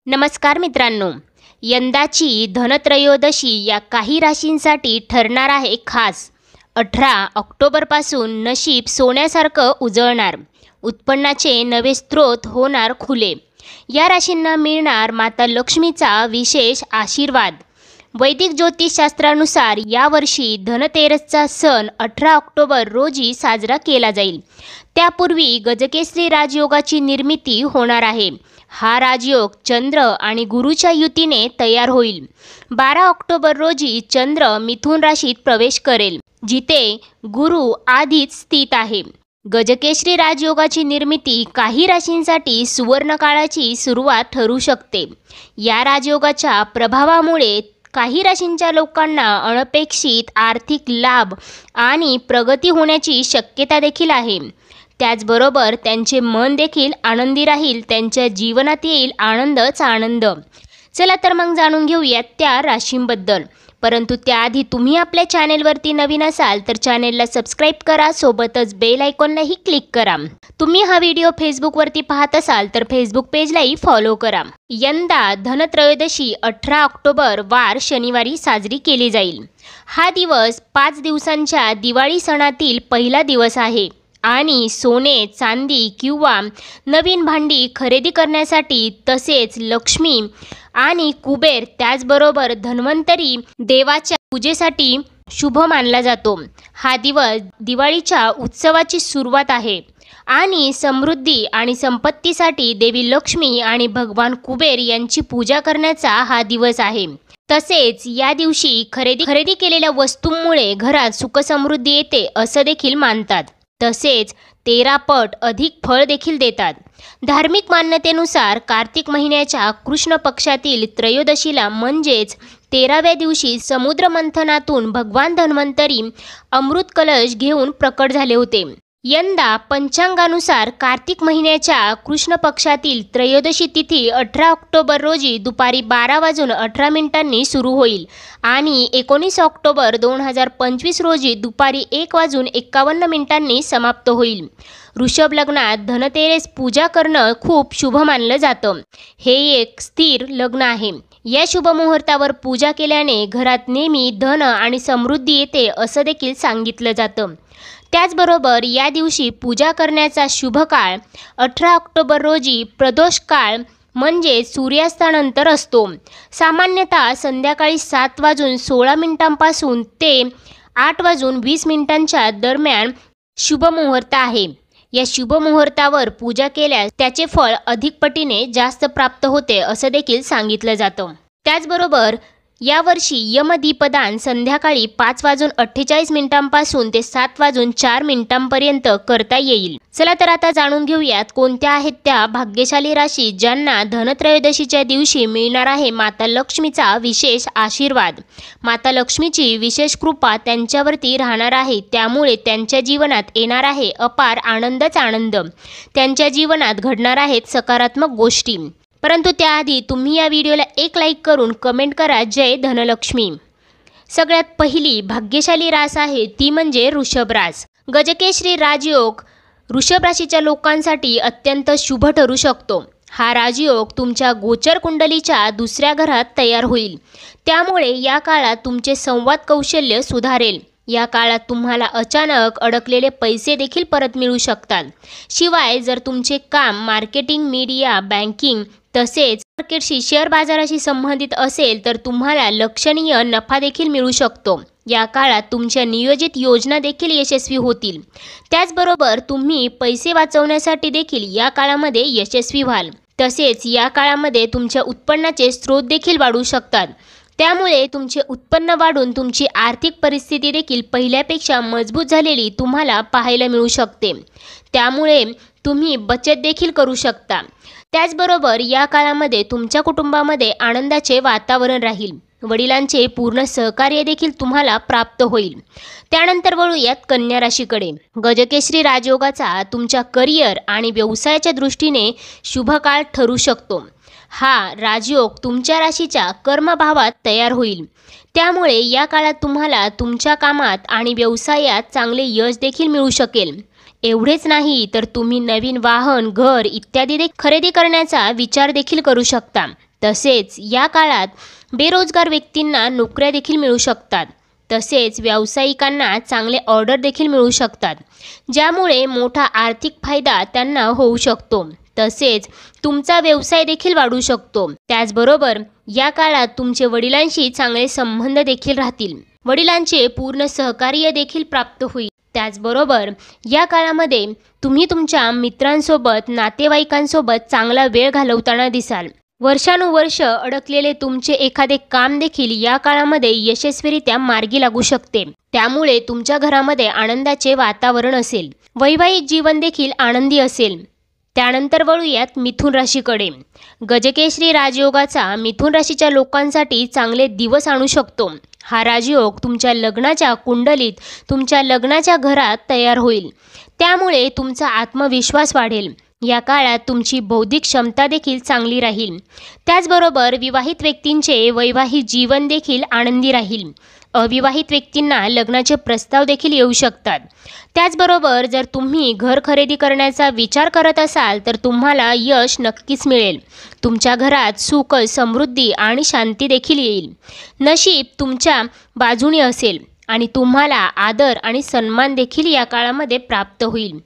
नमस्कार मित्रांनो, यंदाची धनत्रयोदशी या काही राशींसाठी ठरणार आहे खास. 18 ऑक्टोबरपासून नशीब सोन्यासारखं उजळणार, उत्पन्नाचे नवे स्रोत होणार खुले. या राशींना मिळणार माता लक्ष्मीचा विशेष आशीर्वाद. वैदिक ज्योतिषशास्त्रानुसार यावर्षी धनतेरसचा सण 18 ऑक्टोबर रोजी साजरा केला जाईल. त्यापूर्वी गजकेसरी राजयोगाची निर्मिती होणार आहे. हा राजयोग चंद्र आणि गुरुच्या युतीने तयार होईल. 12 ऑक्टोबर रोजी चंद्र मिथुन राशीत प्रवेश करेल, जिथे गुरु आधीच स्थित आहे. गजकेसरी राजयोगाची निर्मिती काही राशींसाठी सुवर्णकाळाची सुरुवात ठरू शकते. या राजयोगाच्या प्रभावामुळे काही राशींच्या लोकांना अनपेक्षित आर्थिक लाभ आणि प्रगती होण्याची शक्यता देखील आहे. त्याचबरोबर त्यांचे मन देखील आनंदी राहील, त्यांच्या जीवनात येईल आनंदच आनंद. चला तर मग जाणून घेऊयात त्या राशींबद्दल. परंतु त्याआधी तुम्ही आपल्या चॅनेलवरती नवीन असाल तर चॅनेलला सबस्क्राईब करा, सोबतच बेल आयकॉनलाही क्लिक करा. तुम्ही हा व्हिडिओ फेसबुकवरती पाहत असाल तर फेसबुक पेजलाही फॉलो करा. यंदा धनत्रयोदशी 18 ऑक्टोबर वार शनिवारी साजरी केली जाईल. हा दिवस 5 दिवसांच्या दिवाळी सणातील पहिला दिवस आहे आणि सोने, चांदी किंवा नवीन भांडी खरेदी करण्यासाठी, तसेच लक्ष्मी आणि कुबेर त्याचबरोबर धन्वंतरी देवाच्या पूजेसाठी शुभ मानला जातो. हा दिवस दिवाळीच्या उत्सवाची सुरुवात आहे आणि समृद्धी आणि संपत्तीसाठी देवी लक्ष्मी आणि भगवान कुबेर यांची पूजा करण्याचा हा दिवस आहे. तसेच या दिवशी खरेदी केलेल्या वस्तूंमुळे घरात सुखसमृद्धी येते असं देखील मानतात. तसेच 13 पट अधिक फळ देखील देतात. धार्मिक मान्यतेनुसार कार्तिक महिन्याच्या कृष्ण पक्षातील त्रयोदशीला म्हणजेच 13व्या दिवशी समुद्र मंथनातून भगवान धन्वंतरी अमृत कलश घेऊन प्रकट झाले होते. यंदा पंचांगानुसार कार्तिक महिन्याच्या कृष्ण पक्षातील त्रयोदशी तिथी 18 ऑक्टोबर रोजी दुपारी 12:18 सुरू होईल आणि 19 ऑक्टोबर 2025 रोजी दुपारी 1:51 समाप्त होईल. वृषभ लग्नात धनतेरस पूजा करणं खूप शुभ मानलं जातं. हे एक स्थिर लग्न आहे. या शुभ मुहूर्तावर पूजा केल्याने घरात नेहमी धन आणि समृद्धी येते असं देखील सांगितलं जातं. त्याचबरोबर या दिवशी पूजा करण्याचा शुभ काळ 18 ऑक्टोबर रोजी प्रदोष काळ म्हणजे सूर्यास्तानंतर असतो. सामान्यतः संध्याकाळी 7:16 ते 8:20 दरम्यान शुभ मुहूर्त आहे. या शुभ मुहूर्तावर पूजा केल्यास त्याचे फळ अधिक पटीने जास्त प्राप्त होते असं देखील सांगितलं जातं. त्याचबरोबर यावर्षी यमदीपदान संध्याकाळी 5:48 ते 7:04 करता येईल. चला तर आता जाणून घेऊयात कोणत्या आहेत त्या भाग्यशाली राशी ज्यांना धनत्रयोदशीच्या दिवशी मिळणार आहे माता लक्ष्मीचा विशेष आशीर्वाद. माता लक्ष्मीची विशेष कृपा त्यांच्यावरती राहणार आहे, त्यामुळे त्यांच्या जीवनात येणार आहे अपार आनंदच आनंद. त्यांच्या जीवनात घडणार आहेत सकारात्मक गोष्टी. परंतु त्याआधी तुम्ही या व्हिडिओला एक लाईक करून कमेंट करा जय धनलक्ष्मी. सगळ्यात पहिली भाग्यशाली रास आहे ती म्हणजे वृषभ रास. गजकेसरी राजयोग वृषभ राशीच्या लोकांसाठी अत्यंत शुभ ठरू शकतो. हा राजयोग तुमच्या गोचर कुंडलीच्या दुसऱ्या घरात तयार होईल. त्यामुळे या काळात तुमचे संवाद कौशल्य सुधारेल. या काळात तुम्हाला अचानक अडकलेले पैसे देखील परत मिळू शकतात. शिवाय जर तुमचे काम मार्केटिंग, मीडिया, बँकिंग तसेच मार्केटशी, शेअर बाजाराशी संबंधित असेल तर तुम्हाला लक्षणीय नफा देखील मिळू शकतो. या काळात तुमच्या नियोजित योजना देखील यशस्वी होतील. त्याचबरोबर तुम्ही पैसे वाचवण्यासाठी देखील या काळामध्ये यशस्वी व्हाल. तसेच या काळामध्ये तुमच्या उत्पन्नाचे स्रोत देखील वाढू शकतात. त्यामुळे तुमचे उत्पन्न वाढून तुमची आर्थिक परिस्थिती देखील पहिल्यापेक्षा मजबूत झालेली तुम्हाला पाहायला मिळू शकते. त्यामुळे तुम्ही बचत देखील करू शकता. त्याचबरोबर या काळामध्ये तुमच्या कुटुंबामध्ये आनंदाचे वातावरण राहील. वडिलांचे पूर्ण सहकार्य देखील तुम्हाला प्राप्त होईल. त्यानंतर वळूयात कन्या राशीकडे. गजकेसरी राजयोगाचा तुमच्या करिअर आणि व्यवसायाच्या दृष्टीने शुभ काळ ठरू शकतो. हा राजयोग तुमच्या राशीच्या कर्मभावात तयार होईल. त्यामुळे या काळात तुम्हाला तुमच्या कामात आणि व्यवसायात चांगले यश देखील मिळू शकेल. एवढेच नाही तर तुम्ही नवीन वाहन, घर इत्यादी खरेदी करण्याचा विचार देखील करू शकता. तसेच या काळात बेरोजगार व्यक्तींना नोकऱ्या देखील मिळू शकतात. तसेच व्यावसायिकांना चांगले ऑर्डर देखील मिळू शकतात, ज्यामुळे मोठा आर्थिक फायदा त्यांना होऊ शकतो. तसेच तुमचा व्यवसाय देखील वाढू शकतो. त्याचबरोबर या काळात तुमचे वडिलांशी चांगले संबंध देखील राहतील. वडिलांचे पूर्ण सहकार्य देखील प्राप्त होईल. त्याचबरोबर या काळामध्ये तुम्ही तुमच्या मित्रांसोबत, नातेवाईकांसोबत चांगला वेळ घालवताना दिसाल. वर्षानुवर्ष अडकलेले तुमचे एखादे काम देखील या काळामध्ये यशस्वीरित्या मार्गी लागू शकते. त्यामुळे तुमच्या घरामध्ये आनंदाचे वातावरण असेल. वैवाहिक जीवन देखील आनंदी असेल. त्यानंतर वळूयात मिथुन राशीकडे. गजकेसरी राजयोगाचा मिथुन राशीच्या लोकांसाठी चांगले दिवस आणू शकतो. हा राजयोग तुमच्या लग्नाच्या कुंडलीत, तुमच्या लग्नाच्या घरात तयार होईल. त्यामुळे तुमचा आत्मविश्वास वाढेल. या काळात तुमची बौद्धिक क्षमता देखील चांगली राहील. त्याचबरोबर विवाहित व्यक्तींचे वैवाहिक जीवन देखील आनंदी राहील. अविवाहित व्यक्तींना लग्नाचे प्रस्ताव देखील येऊ शकतात. त्याचबरोबर जर तुम्ही घर खरेदी करण्याचा विचार करत असाल तर तुम्हाला यश नक्कीच मिळेल. तुमच्या घरात सुख, समृद्धी आणि शांती देखील येईल. नशीब तुमच्या बाजूने असेल आणि तुम्हाला आदर आणि सन्मान देखील या काळामध्ये प्राप्त होईल.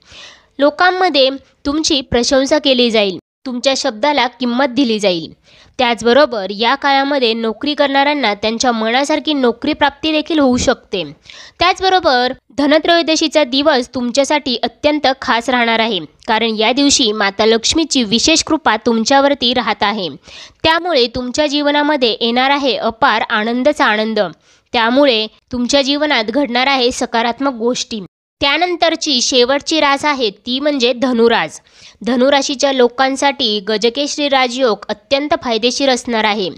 लोकांमध्ये तुमची प्रशंसा केली जाईल. तुमच्या शब्दाला किंमत दिली जाईल. त्याचबरोबर या काळामध्ये नोकरी करणाऱ्यांना त्यांच्या मनासारखी नोकरी प्राप्ती देखील होऊ शकते. त्याचबरोबर धनत्रयोदशीचा दिवस तुमच्यासाठी अत्यंत खास राहणार आहे, कारण या दिवशी माता लक्ष्मीची विशेष कृपा तुमच्यावरती राहत आहे. त्यामुळे तुमच्या जीवनामध्ये येणार आहे अपार आनंदच आनंद. त्यामुळे तुमच्या जीवनात घडणार आहे सकारात्मक गोष्टी. त्यानंतरची शेवटची रास आहे ती म्हणजे धनुरास. धनुराशीच्या लोकांसाठी गजकेसरी राजयोग अत्यंत फायदेशीर असणार आहे.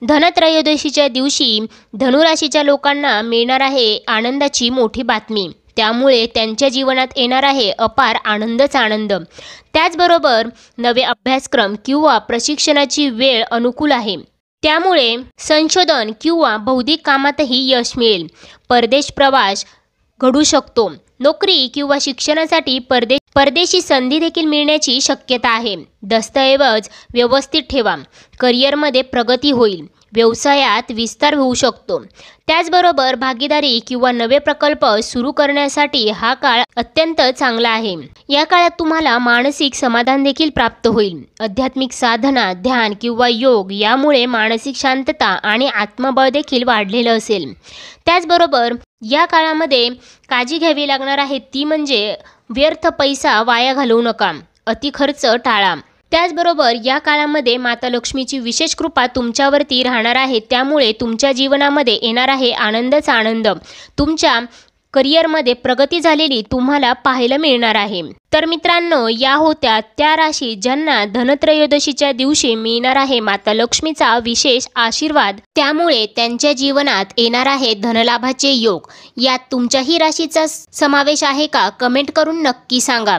धनत्रयोदशीच्या दिवशी धनुराशीच्या लोकांना मिळणार आहे आनंदाची मोठी बातमी. त्यामुळे त्यांच्या जीवनात येणार आहे अपार आनंदच आनंद. त्याचबरोबर नवे अभ्यासक्रम किंवा प्रशिक्षणाची वेळ अनुकूल आहे. त्यामुळे संशोधन किंवा बौद्धिक कामातही यश मिळेल. परदेश प्रवास घडू शकतो. नोकरी किंवा शिक्षणासाठी परदेशी संधी देखील मिळण्याची शक्यता आहे. दस्तऐवज व्यवस्थित ठेवा. करिअरमध्ये प्रगती होईल. व्यवसायात विस्तार होऊ शकतो. त्याचबरोबर भागीदारी किंवा नवे प्रकल्प सुरू करण्यासाठी हा काळ अत्यंत चांगला आहे. या काळात तुम्हाला मानसिक समाधान देखील प्राप्त होईल. आध्यात्मिक साधना, ध्यान किंवा योग यामुळे मानसिक शांतता आणि आत्मबळ देखील वाढलेलं असेल. त्याचबरोबर या काळामध्ये काळजी घ्यावी लागणार आहे ती म्हणजे व्यर्थ पैसा वाया घालवू नका. अति खर्च टाळा. त्याचबरोबर या काळामध्ये माता लक्ष्मीची विशेष कृपा तुमच्यावरती राहणार आहे. त्यामुळे तुमच्या जीवनामध्ये येणार आहे आनंदच आनंद. तुमच्या करिअरमध्ये प्रगती झालेली तुम्हाला पाहायला मिळणार आहे. तर मित्रांनो, या होत्या त्या राशी ज्यांना धनत्रयोदशीच्या दिवशी मिळणार आहे माता लक्ष्मीचा विशेष आशीर्वाद. त्यामुळे त्यांच्या जीवनात येणार आहे धनलाभाचे योग. यात तुमच्याही राशीचा समावेश आहे का? कमेंट करून नक्की सांगा.